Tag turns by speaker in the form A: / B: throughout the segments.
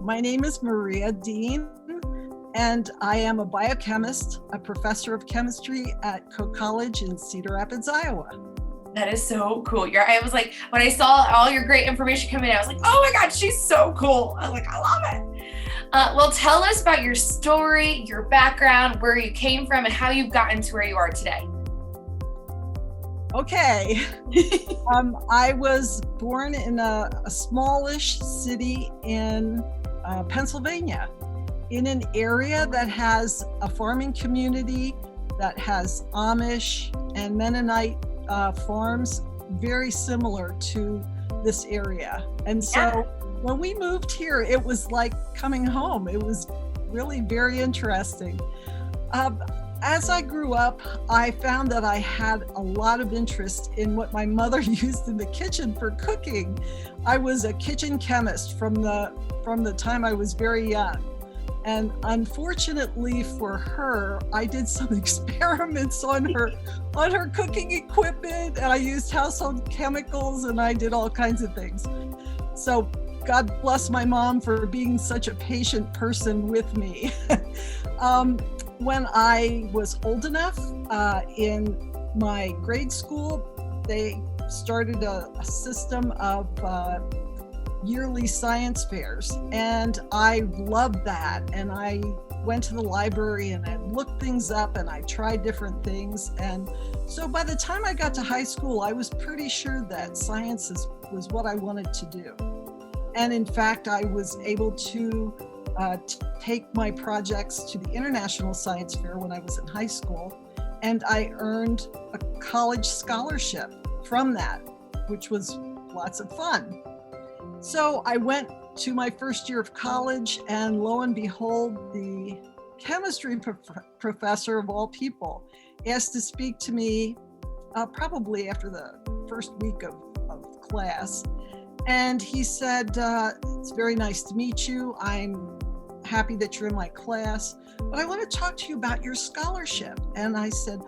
A: My name is Maria Dean, and I am a biochemist, a professor of chemistry at Coe College in Cedar Rapids, Iowa.
B: That is so cool. I was like, when I saw all your great information come in, I was like, oh my God, she's so cool. I was like, I love it. Well, tell us about your story, your background, where you came from, and how you've gotten to where you are today.
A: Okay. I was born in a smallish city in Pennsylvania, in an area that has a farming community, that has Amish and Mennonite farms, very similar to this area. And so when we moved here, it was like coming home. It was really very interesting. As I grew up, I found that I had a lot of interest in what my mother used in the kitchen for cooking. I was a kitchen chemist from the time I was very young. And unfortunately for her, I did some experiments on her cooking equipment, and I used household chemicals, and I did all kinds of things. So God bless my mom for being such a patient person with me. When I was old enough, in my grade school, they started a system of yearly science fairs, and I loved that. And I went to the library and I looked things up and I tried different things. And so by the time I got to high school, I was pretty sure that science was what I wanted to do. And in fact, I was able to take my projects to the International Science Fair when I was in high school, and I earned a college scholarship from that, which was lots of fun. So I went to my first year of college, and lo and behold, the chemistry professor of all people asked to speak to me probably after the first week of class. And he said, it's very nice to meet you. I'm happy that you're in my class, but I want to talk to you about your scholarship. And I said,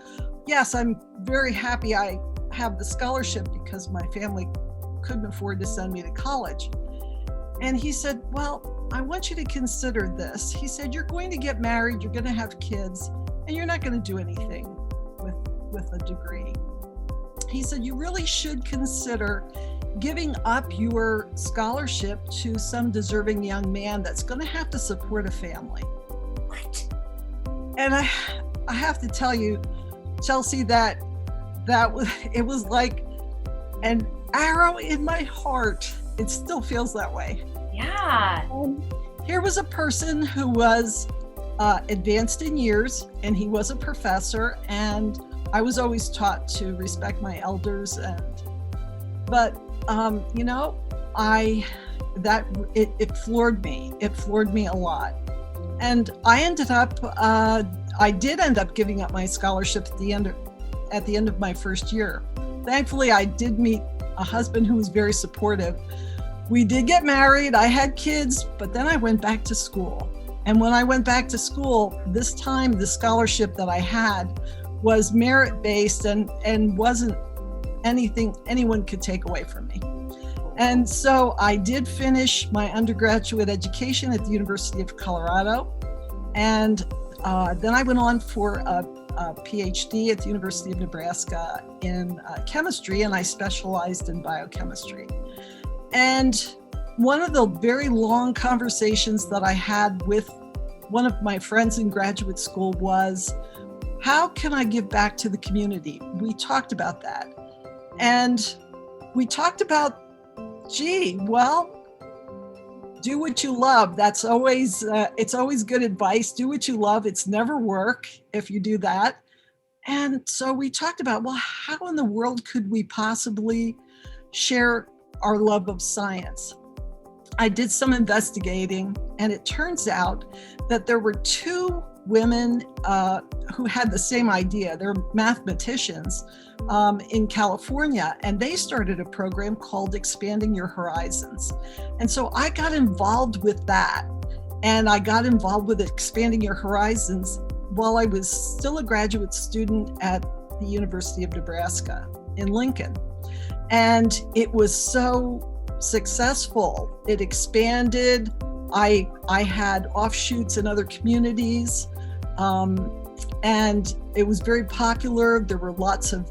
A: yes, I'm very happy I have the scholarship because my family couldn't afford to send me to college. And he said, well, I want you to consider this. He said, you're going to get married, you're going to have kids, and you're not going to do anything with a degree. He said, you really should consider giving up your scholarship to some deserving young man that's going to have to support a family.
B: What?
A: And I have to tell you, Chelsea, that it was like an arrow in my heart. It still feels that way.
B: Yeah.
A: Here was a person who was advanced in years, and he was a professor, and I was always taught to respect my elders, but it floored me. It floored me a lot. And I did end up giving up my scholarship at the end of my first year. Thankfully, I did meet a husband who was very supportive. We did get married, I had kids, but then I went back to school. And when I went back to school, this time the scholarship that I had was merit-based and wasn't anything anyone could take away from me. And so I did finish my undergraduate education at the University of Colorado. And then I went on for a PhD at the University of Nebraska in chemistry, and I specialized in biochemistry. And one of the very long conversations that I had with one of my friends in graduate school was, how can I give back to the community? We talked about that. And we talked about, do what you love. That's always, it's always good advice. Do what you love. It's never work if you do that. And so we talked about, well, how in the world could we possibly share our love of science? I did some investigating, and it turns out that there were two women who had the same idea. They're mathematicians in California, and they started a program called Expanding Your Horizons. And so I got involved with that, and I got involved with Expanding Your Horizons while I was still a graduate student at the University of Nebraska in Lincoln. And it was so successful. It expanded. I had offshoots in other communities, and it was very popular. There were lots of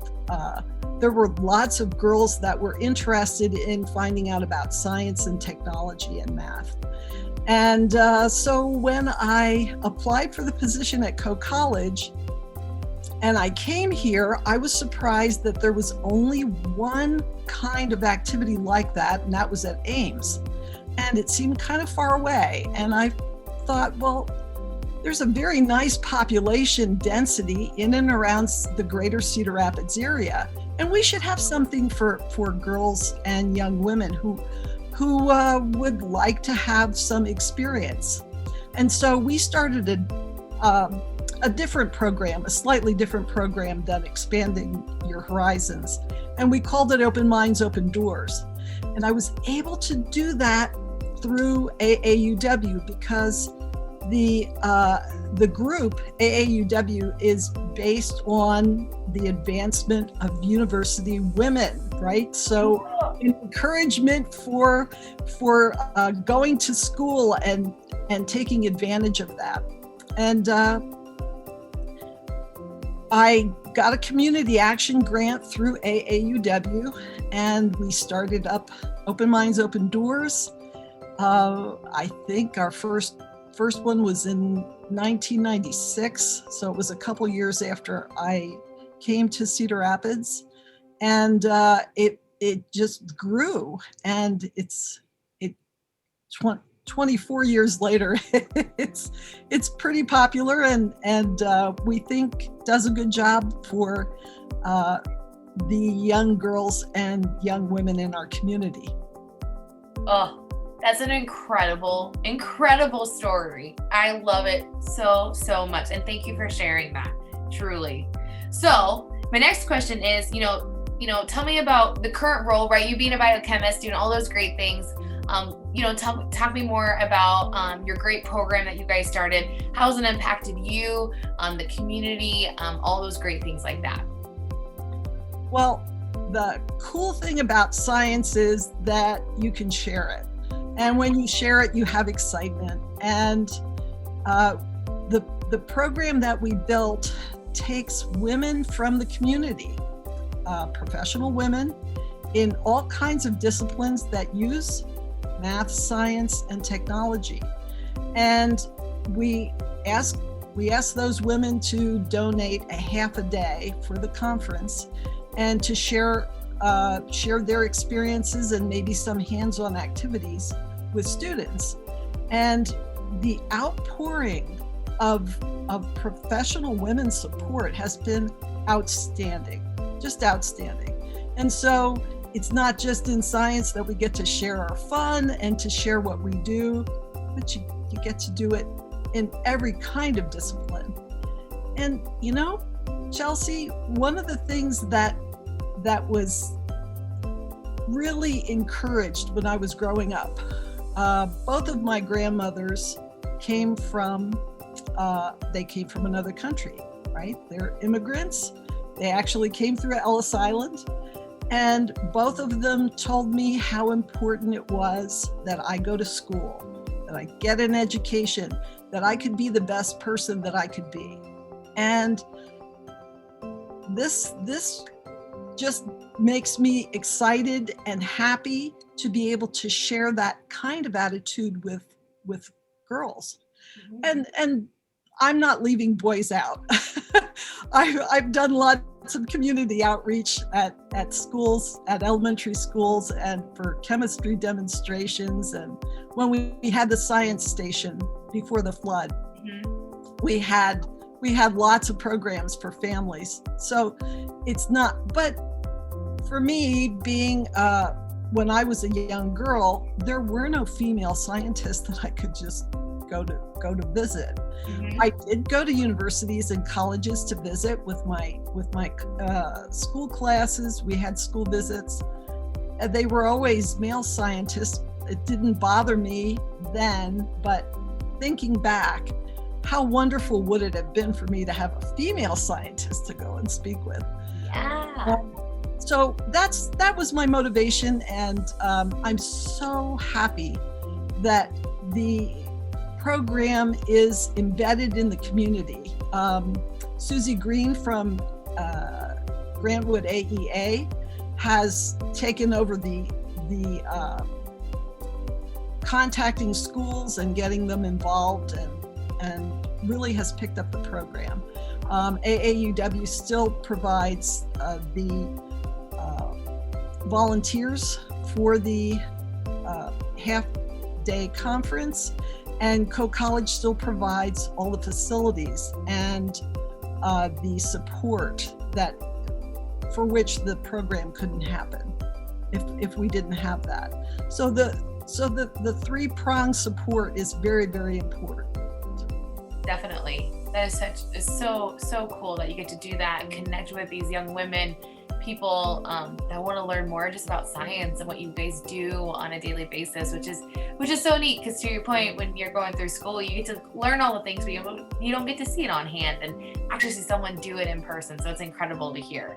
A: girls that were interested in finding out about science and technology and math. And so when I applied for the position at Coe College and I came here, I was surprised that there was only one kind of activity like that, and that was at Ames. And it seemed kind of far away. And I thought, well, there's a very nice population density in and around the greater Cedar Rapids area. And we should have something for girls and young women who would like to have some experience. And so we started a different program, a slightly different program than Expanding Your Horizons. And we called it Open Minds, Open Doors. And I was able to do that through AAUW because the group AAUW is based on the advancement of university women, right? So encouragement for going to school and taking advantage of that. And I got a community action grant through AAUW, and we started up Open Minds, Open Doors. I think our first one was in 1996, so it was a couple years after I came to Cedar Rapids, and it just grew, and it's 24 years later, it's pretty popular, and we think does a good job for the young girls and young women in our community.
B: Oh, that's an incredible, incredible story. I love it so, so much. And thank you for sharing that, truly. So my next question is, tell me about the current role, right? You being a biochemist, doing all those great things. Talk me more about your great program that you guys started. How has it impacted you, the community, all those great things like that?
A: Well, the cool thing about science is that you can share it. And when you share it, you have excitement. And the program that we built takes women from the community, professional women in all kinds of disciplines that use math, science, and technology. And we ask those women to donate a half a day for the conference and to share their experiences and maybe some hands-on activities with students. And the outpouring of professional women's support has been outstanding, just outstanding. And so it's not just in science that we get to share our fun and to share what we do, but you get to do it in every kind of discipline. And Chelsea, one of the things that was really encouraged when I was growing up, both of my grandmothers came from another country, right? They're immigrants. They actually came through Ellis Island. And both of them told me how important it was that I go to school, that I get an education, that I could be the best person that I could be. And this just makes me excited and happy to be able to share that kind of attitude with girls. Mm-hmm. And I'm not leaving boys out. I've done lots of community outreach at schools, at elementary schools, and for chemistry demonstrations. And when we had the science station before the flood, mm-hmm. we had lots of programs for families. So it's not, but for me, being when I was a young girl, there were no female scientists that I could just go to visit. Mm-hmm. I did go to universities and colleges to visit with my school classes. We had school visits. They were always male scientists. It didn't bother me then, but thinking back, how wonderful would it have been for me to have a female scientist to go and speak with?
B: Yeah.
A: So that was my motivation, and I'm so happy that the program is embedded in the community. Susie Green from Grantwood AEA has taken over the contacting schools and getting them involved, and really has picked up the program. AAUW still provides the volunteers for the half-day conference, and Coe College still provides all the facilities and the support that for which the program couldn't happen if we didn't have that. So the three-pronged support is very, very important.
B: Definitely. That is so cool that you get to do that and connect with these young women, people that want to learn more just about science and what you guys do on a daily basis, which is so neat, because to your point, when you're going through school, you get to learn all the things, but you don't get to see it on hand and actually see someone do it in person. So it's incredible to hear.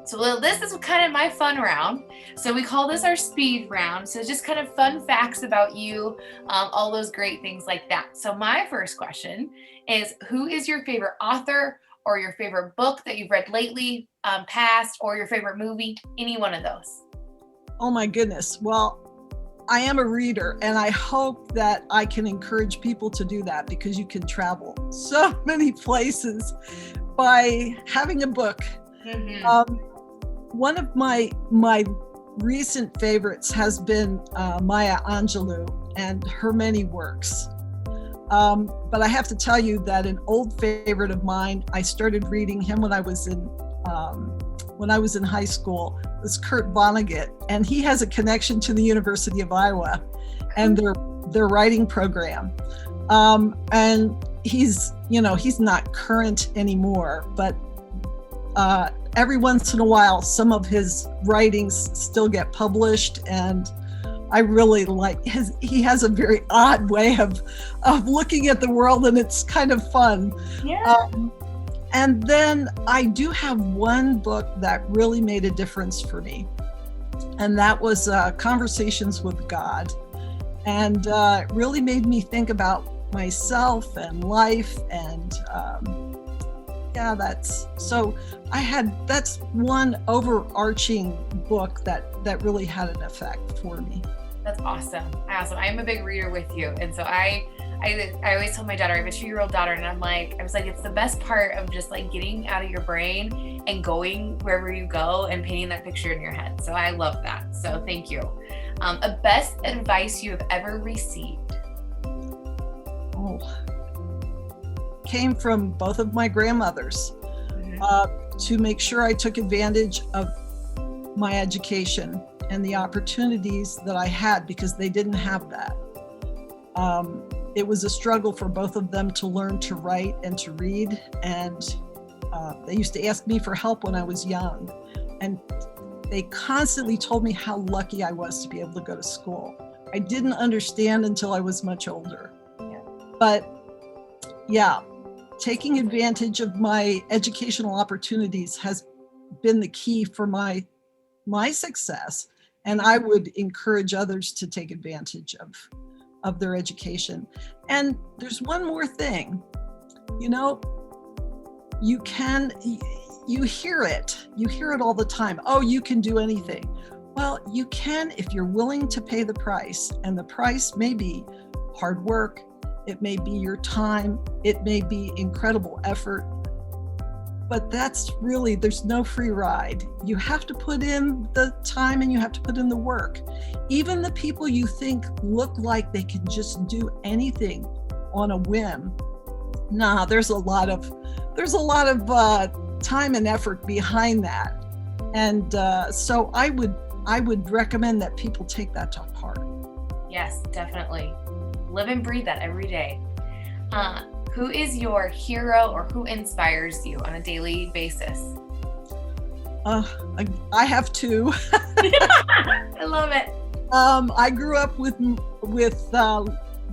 B: So this is kind of my fun round. So we call this our speed round. So just kind of fun facts about you, all those great things like that. So my first question is, who is your favorite author or your favorite book that you've read lately, past, or your favorite movie? Any one of those.
A: Oh my goodness. Well, I am a reader, and I hope that I can encourage people to do that, because you can travel so many places by having a book. Mm-hmm. One of my recent favorites has been Maya Angelou and her many works. But I have to tell you that an old favorite of mine, I started reading him when I was in high school, was Kurt Vonnegut, and he has a connection to the University of Iowa and their writing program. And he's not current anymore, but every once in a while, some of his writings still get published, and I really like he has a very odd way of looking at the world, and it's kind of fun.
B: Yeah.
A: And then I do have one book that really made a difference for me, and that was Conversations with God. And it really made me think about myself and life, and that's one overarching book that really had an effect for me.
B: That's awesome. I'm a big reader with you. And so I always tell my daughter, I have a 2-year-old daughter, and I was like, it's the best part of just like getting out of your brain and going wherever you go and painting that picture in your head. So I love that. So thank you. A best advice you have ever received?
A: Came from both of my grandmothers, to make sure I took advantage of my education and the opportunities that I had, because they didn't have that. It was a struggle for both of them to learn to write and to read, and they used to ask me for help when I was young, and they constantly told me how lucky I was to be able to go to school. I didn't understand until I was much older. But taking advantage of my educational opportunities has been the key for my success, and I would encourage others to take advantage of their education. And there's one more thing. You hear it all the time. Oh, you can do anything. Well, you can if you're willing to pay the price, and the price may be hard work. It may be your time, it may be incredible effort, but there's no free ride. You have to put in the time, and you have to put in the work. Even the people you think look like they can just do anything on a whim, there's a lot of time and effort behind that. And so I would recommend that people take that to heart.
B: Yes, definitely. Live and breathe that every day. Who is your hero, or who inspires you on a daily basis?
A: I have two.
B: I love it.
A: I grew up with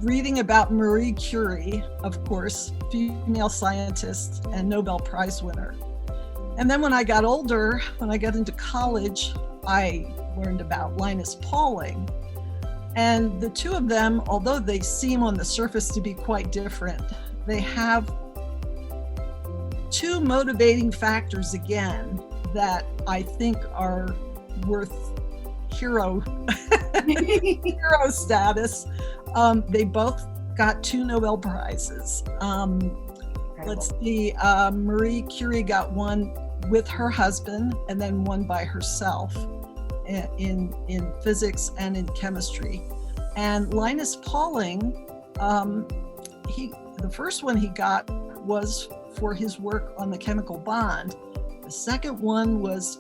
A: reading about Marie Curie, of course, female scientist and Nobel Prize winner. And then when I got older, when I got into college, I learned about Linus Pauling. And the two of them, although they seem on the surface to be quite different, they have two motivating factors again that I think are worth hero status. They both got 2 Nobel Prizes. Let's see, Marie Curie got one with her husband and then one by herself in physics and in chemistry. And Linus Pauling, the first one he got was for his work on the chemical bond. The second one was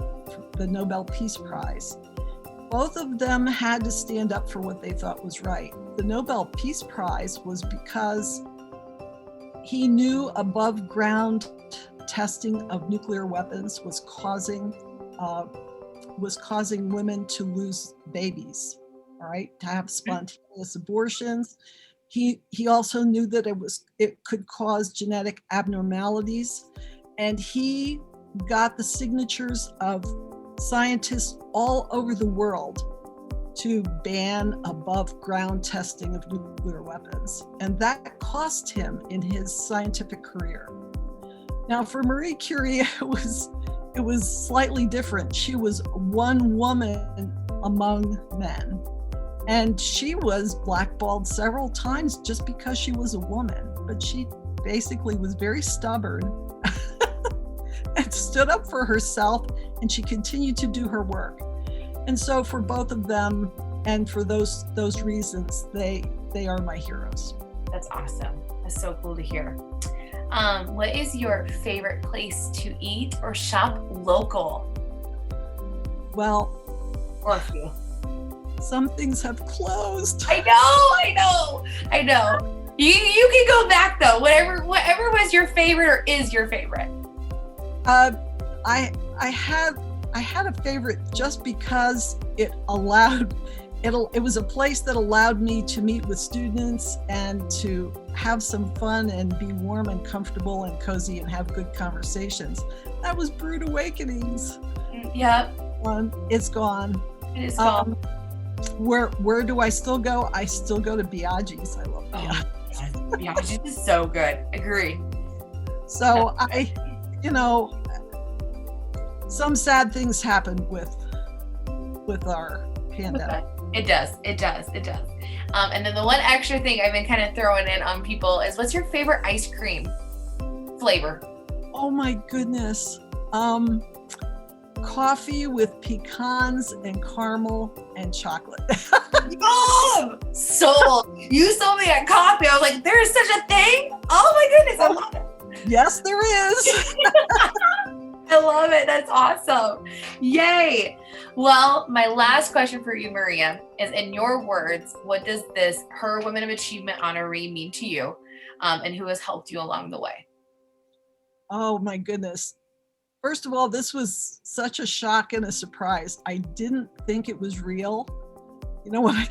A: the Nobel Peace Prize. Both of them had to stand up for what they thought was right. The Nobel Peace Prize was because he knew above ground testing of nuclear weapons was causing women to lose babies, all right, to have spontaneous abortions. He also knew that it could cause genetic abnormalities, and he got the signatures of scientists all over the world to ban above ground testing of nuclear weapons. And that cost him in his scientific career. Now for Marie Curie, it was slightly different. She was one woman among men. And she was blackballed several times just because she was a woman. But she basically was very stubborn and stood up for herself, and she continued to do her work. And so for both of them, and for those reasons, they are my heroes.
B: That's awesome. That's so cool to hear. What is your favorite place to eat or shop local?
A: Well,
B: or a few.
A: Some things have closed.
B: I know. You can go back though. Whatever was your favorite or is your favorite.
A: I had a favorite just because it was a place that allowed me to meet with students and to have some fun and be warm and comfortable and cozy and have good conversations. That was Brewed Awakenings.
B: Yep.
A: It's gone.
B: It is gone.
A: Where do I still go? I still go to Biaggi's. I love Biaggi's.
B: Biaggi's is so good. Agree.
A: So some sad things happened with our pandemic.
B: It does. And then the one extra thing I've been kind of throwing in on people is, what's your favorite ice cream flavor?
A: Oh my goodness. Coffee with pecans and caramel and chocolate.
B: Oh, sold. You sold me a coffee. I was like, there is such a thing? Oh my goodness, I love it.
A: Yes, there is.
B: I love it. That's awesome. Yay. Well, my last question for you, Maria, is, in your words, what does this Her Women of Achievement honoree mean to you, and who has helped you along the way?
A: Oh my goodness. First of all, this was such a shock and a surprise. I didn't think it was real. You know, when I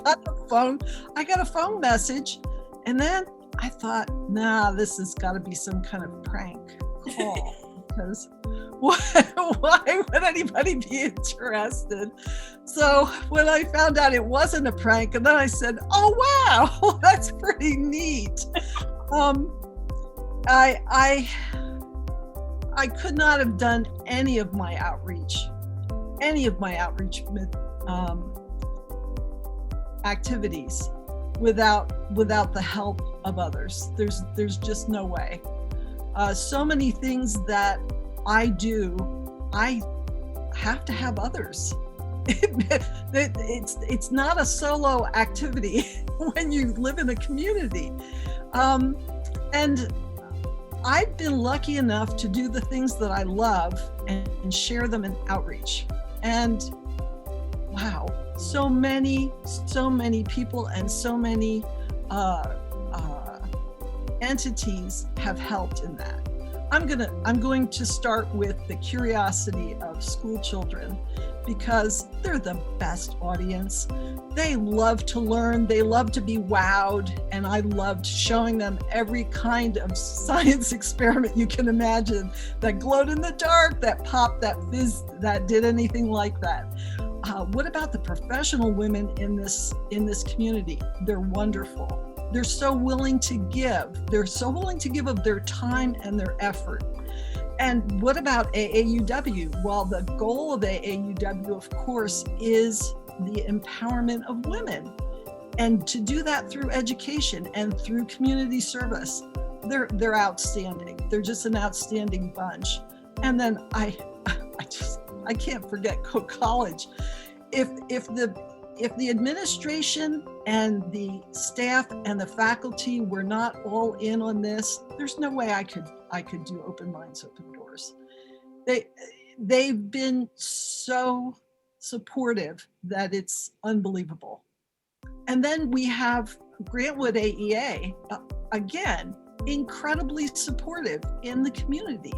A: got a phone message, and then I thought, nah, this has got to be some kind of prank call, because why would anybody be interested? So when I found out it wasn't a prank, and then I said, oh wow, that's pretty neat. I could not have done any of my outreach activities without the help of others. There's just no way. So many things that I do, I have to have others. It's not a solo activity when you live in a community. And I've been lucky enough to do the things that I love and share them in outreach. And wow, so many people and so many entities have helped in that. I'm going to start with the curiosity of school children, because they're the best audience. They love to learn, they love to be wowed, and I loved showing them every kind of science experiment you can imagine, that glowed in the dark, that popped, that fizzed, that did anything like that. What about the professional women in this community? They're wonderful. They're so willing to give. They're so willing to give of their time and their effort. And what about AAUW? Well, the goal of AAUW, of course, is the empowerment of women. And to do that through education and through community service, they're outstanding. They're just an outstanding bunch. And then I can't forget Cook College. If the administration and the staff and the faculty were not all in on this, there's no way I could do Open Minds, Open Doors. They've been so supportive that it's unbelievable. And then we have Grantwood AEA, again, incredibly supportive in the community.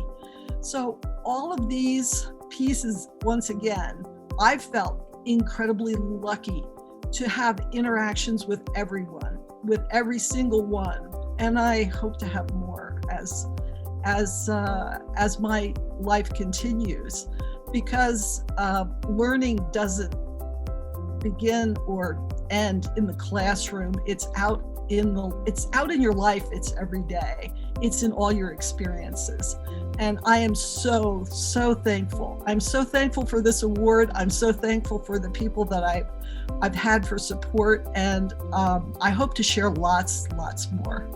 A: So all of these pieces, once again, I felt incredibly lucky to have interactions with everyone, with every single one. And I hope to have more as my life continues, because learning doesn't begin or end in the classroom. It's out in your life. It's every day. It's in all your experiences. And I am so thankful. I'm so thankful for this award. I'm so thankful for the people that I've had for support. And I hope to share lots more.